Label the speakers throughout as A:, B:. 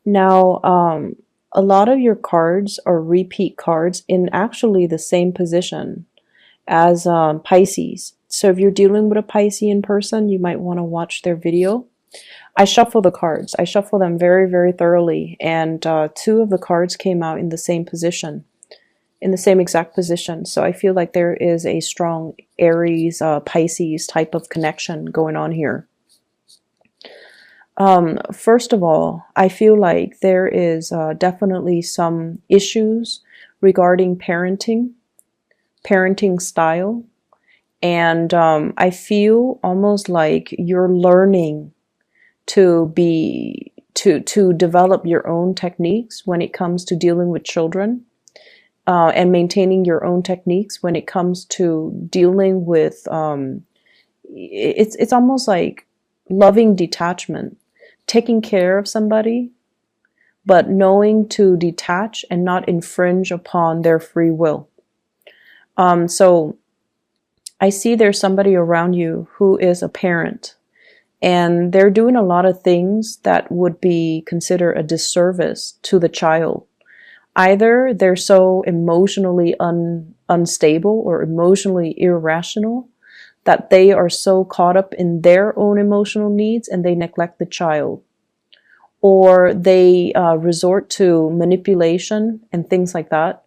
A: Now, a lot of your cards are repeat cards in actually the same position as Pisces. So if you're dealing with a Piscean person, you might want to watch their video. I shuffle the cards. I shuffle them very, very thoroughly. And two of the cards came out in the same position, in the same exact position. So I feel like there is a strong Aries, Pisces type of connection going on here. First of all, I feel like there is definitely some issues regarding parenting style. And I feel almost like you're learning to develop your own techniques when it comes to dealing with children, and maintaining your own techniques when it comes to dealing with it's almost like loving detachment, taking care of somebody, but knowing to detach and not infringe upon their free will. So I see there's somebody around you who is a parent, and they're doing a lot of things that would be considered a disservice to the child. Either they're so emotionally unstable or emotionally irrational that they are so caught up in their own emotional needs and they neglect the child. Or they resort to manipulation and things like that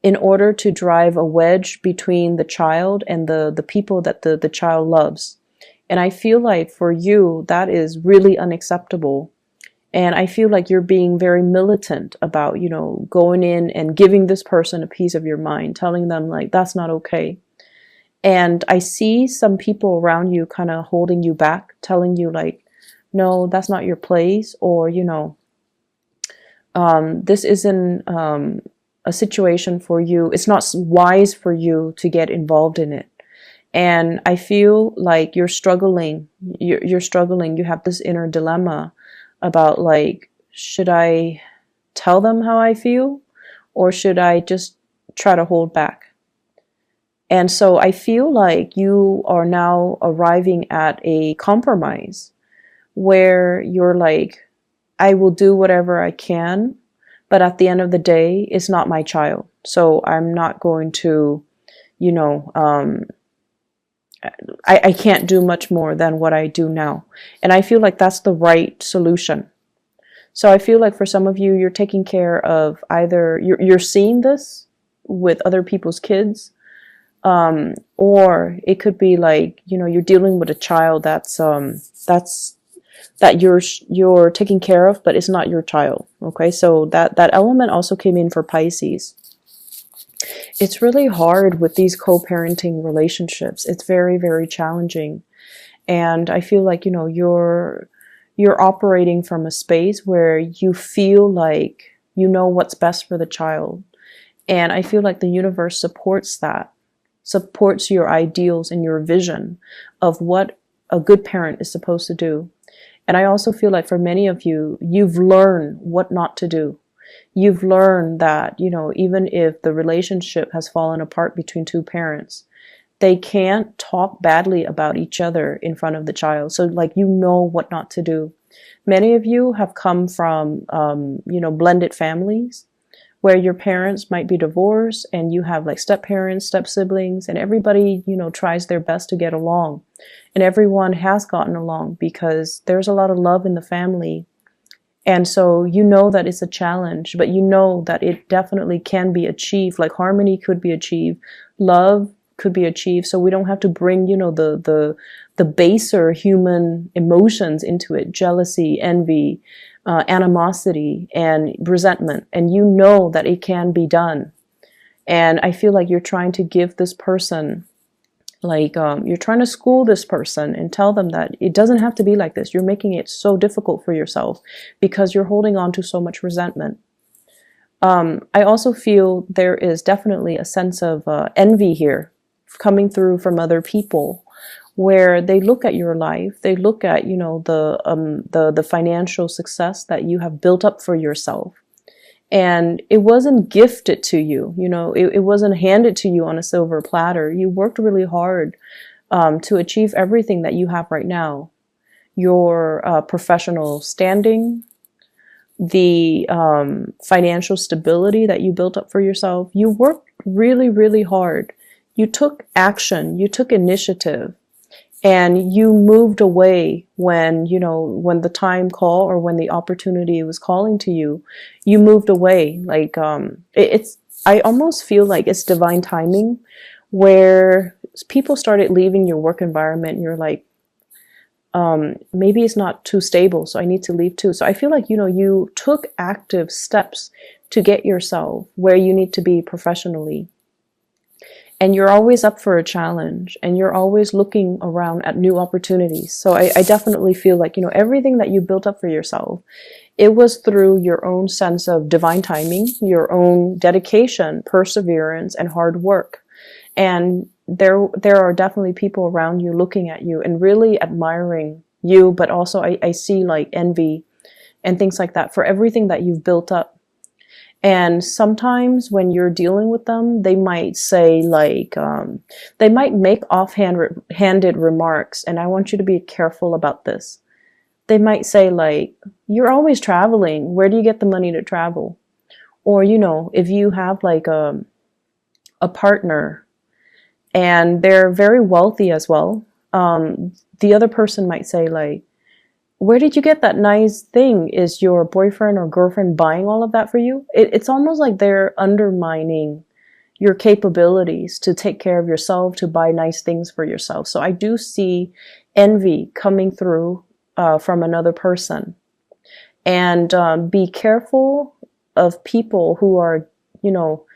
A: in order to drive a wedge between the child and the people that the child loves. And I feel like for you, that is really unacceptable. And I feel like you're being very militant about, going in and giving this person a piece of your mind, telling them like, that's not okay. And I see some people around you kind of holding you back, telling you like, no, that's not your place. Or, this isn't a situation for you. It's not wise for you to get involved in it. And I feel like you're struggling. You're struggling. You have this inner dilemma about like, should I tell them how I feel, or should I just try to hold back? And so I feel like you are now arriving at a compromise where you're like, I will do whatever I can, but at the end of the day, it's not my child. So I'm not going to, I can't do much more than what I do now. And I feel like that's the right solution. So I feel like for some of you, you're taking care of either, you're seeing this with other people's kids, or it could be like, you're dealing with a child that you're taking care of, but it's not your child. Okay, so that element also came in for Pisces. It's really hard with these co-parenting relationships. It's very, very challenging. And I feel like, you're operating from a space where you feel like you know what's best for the child. And I feel like the universe supports that, supports your ideals and your vision of what a good parent is supposed to do. And I also feel like for many of you, you've learned what not to do. You've learned that, even if the relationship has fallen apart between two parents, they can't talk badly about each other in front of the child. So like, what not to do. Many of you have come from, blended families where your parents might be divorced and you have like step parents, step siblings, and everybody, tries their best to get along. And everyone has gotten along because there's a lot of love in the family. And so that it's a challenge, but that it definitely can be achieved. Like harmony could be achieved, love could be achieved. So we don't have to bring, the baser human emotions into it: jealousy, envy, animosity, and resentment. And that it can be done. And I feel like you're trying to give this person, you're trying to school this person and tell them that it doesn't have to be like this. You're making it so difficult for yourself because you're holding on to so much resentment. I also feel there is definitely a sense of envy here coming through from other people, where they look at your life, they look at, the financial success that you have built up for yourself. And it wasn't gifted to you, it wasn't handed to you on a silver platter. You worked really hard to achieve everything that you have right now. Your professional standing, the financial stability that you built up for yourself. You worked really, really hard. You took action, you took initiative, and you moved away when, you know, when the time call or when the opportunity was calling to you, you moved away. Like, it's, I almost feel like it's divine timing where people started leaving your work environment and you're like, maybe it's not too stable, so I need to leave too. So I feel like, you know, you took active steps to get yourself where you need to be professionally. And you're always up for a challenge and you're always looking around at new opportunities. So I definitely feel like, you know, everything that you built up for yourself, it was through your own sense of divine timing, your own dedication, perseverance, and hard work. And there are definitely people around you looking at you and really admiring you, but also I see like envy and things like that for everything that you've built up. And sometimes when you're dealing with them, they might say like, they might make offhanded remarks, and I want you to be careful about this. They might say like, you're always traveling. Where do you get the money to travel? Or, you know, if you have like a partner and they're very wealthy as well, the other person might say like, where did you get that nice thing? Is your boyfriend or girlfriend buying all of that for you? It's almost like they're undermining your capabilities to take care of yourself, to buy nice things for yourself. So I do see envy coming through from another person. And be careful of people who are, you know,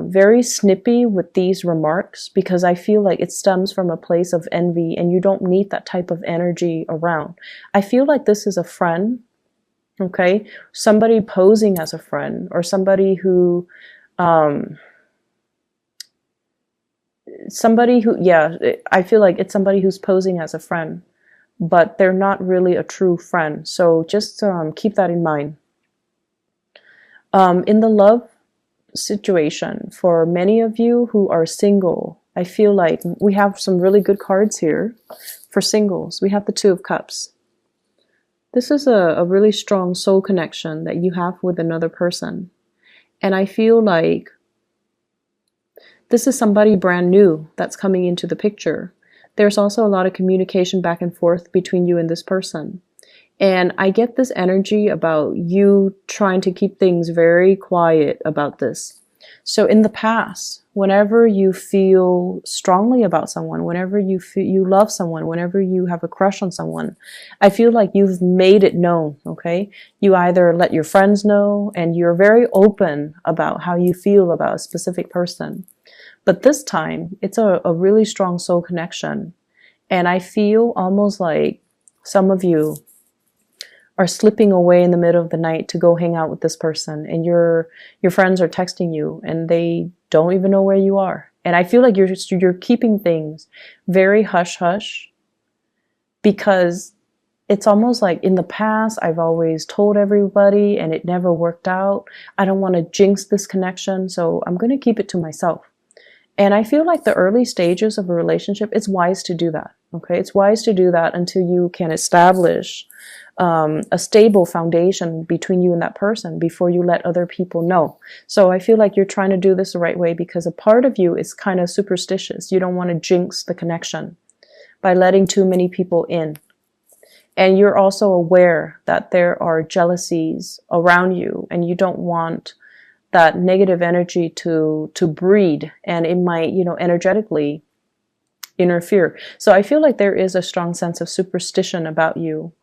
A: very snippy with these remarks, because I feel like it stems from a place of envy and you don't need that type of energy around. I feel like this is a friend, okay? Somebody posing as a friend, or somebody who, yeah, I feel like it's somebody who's posing as a friend, but they're not really a true friend. So just keep that in mind. In the love situation, for many of you who are single, I feel like we have some really good cards here for singles. We have the Two of Cups. This is a really strong soul connection that you have with another person. And I feel like this is somebody brand new that's coming into the picture. There's also a lot of communication back and forth between you and this person. And I get this energy about you trying to keep things very quiet about this. So in the past, whenever you feel strongly about someone, whenever you feel you love someone, whenever you have a crush on someone, I feel like you've made it known, okay? You either let your friends know and you're very open about how you feel about a specific person. But this time, it's a really strong soul connection. And I feel almost like some of you are slipping away in the middle of the night to go hang out with this person, and your friends are texting you and they don't even know where you are. And I feel like you're keeping things very hush hush, because it's almost like in the past I've always told everybody and it never worked out. I don't want to jinx this connection, so I'm going to keep it to myself. And I feel like the early stages of a relationship, it's wise to do that. Okay, it's wise to do that until you can establish a stable foundation between you and that person before you let other people know. So I feel like you're trying to do this the right way, because a part of you is kind of superstitious. You don't want to jinx the connection by letting too many people in. And you're also aware that there are jealousies around you, and you don't want that negative energy to breed, and it might, you know, energetically interfere. So I feel like there is a strong sense of superstition about you,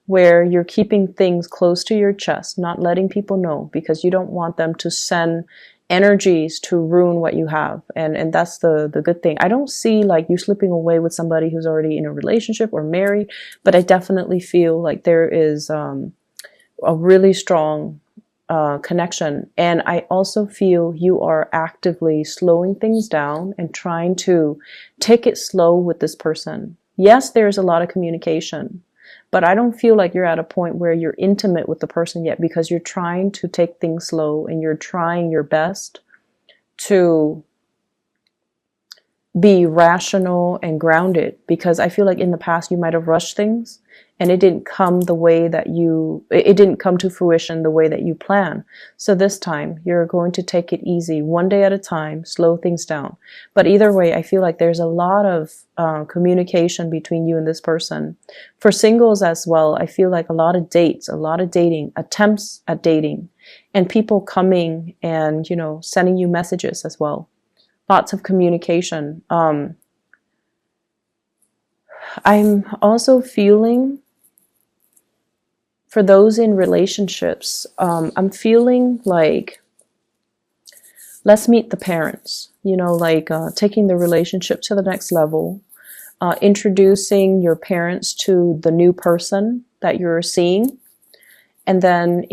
A: where you're keeping things close to your chest, not letting people know, because you don't want them to send energies to ruin what you have. And that's the good thing. I don't see like you slipping away with somebody who's already in a relationship or married, but I definitely feel like there is a really strong connection. And I also feel you are actively slowing things down and trying to take it slow with this person. Yes, there's a lot of communication, but I don't feel like you're at a point where you're intimate with the person yet, because you're trying to take things slow and you're trying your best to be rational and grounded, because I feel like in the past you might have rushed things and it didn't come the way that it didn't come to fruition the way that you plan. So this time you're going to take it easy, one day at a time, slow things down. But either way, I feel like there's a lot of communication between you and this person. For singles as well, I feel like a lot of dates, a lot of dating, attempts at dating, and people coming and, sending you messages as well. Lots of communication. I'm also feeling, for those in relationships, I'm feeling like, let's meet the parents, taking the relationship to the next level, introducing your parents to the new person that you're seeing, and then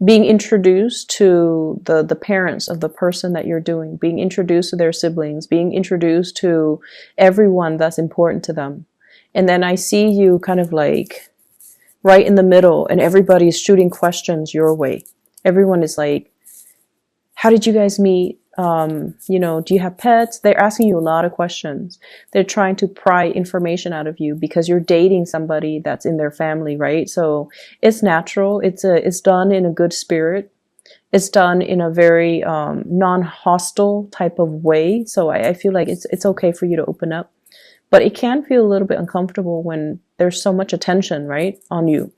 A: being introduced to the parents of the person that you're doing, being introduced to their siblings, being introduced to everyone that's important to them. And then I see you kind of like right in the middle, and everybody's shooting questions your way. Everyone is like, how did you guys meet? Do you have pets? They're asking you a lot of questions. They're trying to pry information out of you because you're dating somebody that's in their family, right? So it's natural. It's done in a good spirit. It's done in a very non-hostile type of way. So I feel like it's okay for you to open up. But it can feel a little bit uncomfortable when there's so much attention, right, on you.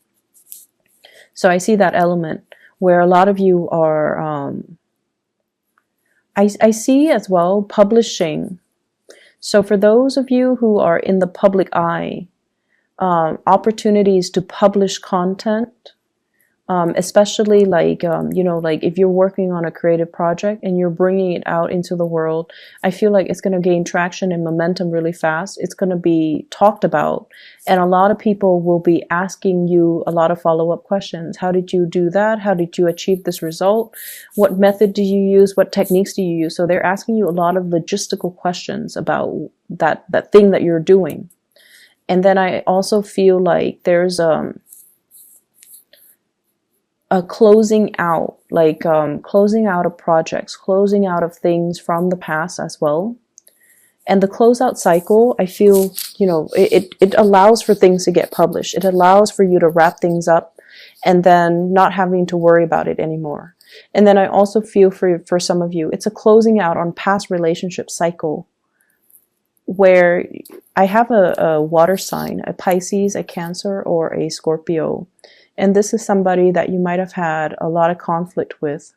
A: So I see that element where a lot of you are, I see as well publishing. So for those of you who are in the public eye, opportunities to publish content, especially like if you're working on a creative project and you're bringing it out into the world, I feel like it's going to gain traction and momentum really fast. It's going to be talked about, and a lot of people will be asking you a lot of follow-up questions. How did you do that? How did you achieve this result? What method do you use? What techniques do you use? So they're asking you a lot of logistical questions about that thing that you're doing. And then I also feel like there's a closing out, closing out of projects, closing out of things from the past as well. And the closeout cycle, I feel, it allows for things to get published. It allows for you to wrap things up and then not having to worry about it anymore. And then I also feel for some of you, it's a closing out on past relationship cycle, where I have a water sign, a Pisces, a Cancer, or a Scorpio. And this is somebody that you might have had a lot of conflict with.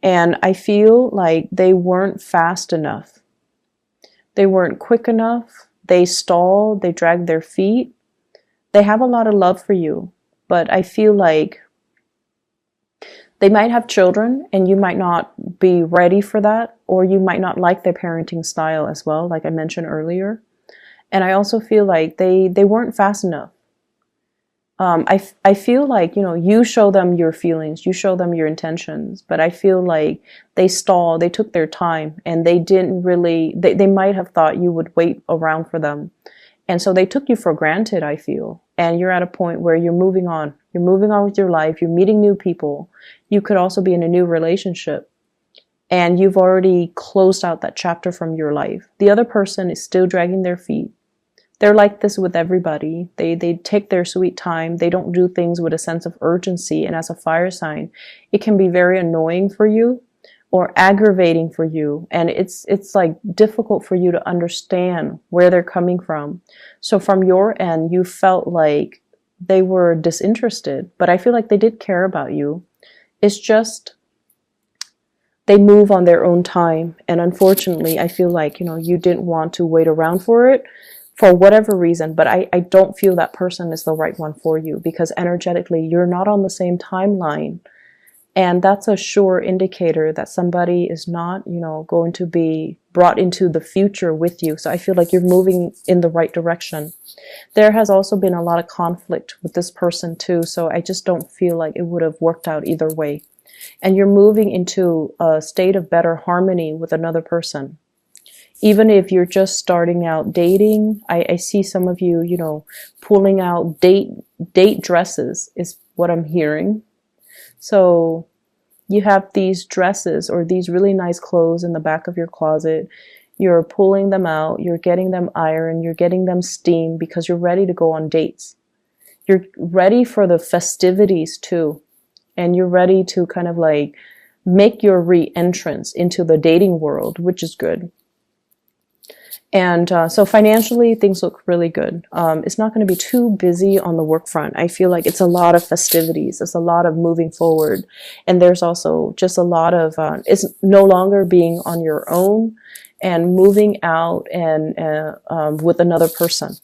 A: And I feel like they weren't fast enough. They weren't quick enough. They stalled. They dragged their feet. They have a lot of love for you. But I feel like they might have children and you might not be ready for that, or you might not like their parenting style as well, like I mentioned earlier. And I also feel like they weren't fast enough. I feel like, you show them your feelings, you show them your intentions, but I feel like they stalled, they took their time, and they didn't really, they might have thought you would wait around for them. And so they took you for granted, I feel. And you're at a point where you're moving on. You're moving on with your life. You're meeting new people. You could also be in a new relationship. And you've already closed out that chapter from your life. The other person is still dragging their feet. They're like this with everybody. They take their sweet time. They don't do things with a sense of urgency. And as a fire sign, it can be very annoying for you or aggravating for you. And it's like difficult for you to understand where they're coming from. So from your end, you felt like they were disinterested, but I feel like they did care about you. It's just they move on their own time. And unfortunately, I feel like, you didn't want to wait around for it, for whatever reason, but I don't feel that person is the right one for you, because energetically you're not on the same timeline. And that's a sure indicator that somebody is not, going to be brought into the future with you. So I feel like you're moving in the right direction. There has also been a lot of conflict with this person too. So I just don't feel like it would have worked out either way. And you're moving into a state of better harmony with another person. Even if you're just starting out dating, I see some of you, pulling out date dresses is what I'm hearing. So you have these dresses or these really nice clothes in the back of your closet. You're pulling them out, you're getting them iron, you're getting them steam because you're ready to go on dates. You're ready for the festivities too. And you're ready to kind of like make your re-entrance into the dating world, which is good. And so financially, things look really good. It's not going to be too busy on the work front. I feel like it's a lot of festivities. It's a lot of moving forward. And there's also just a lot of, it's no longer being on your own and moving out and with another person.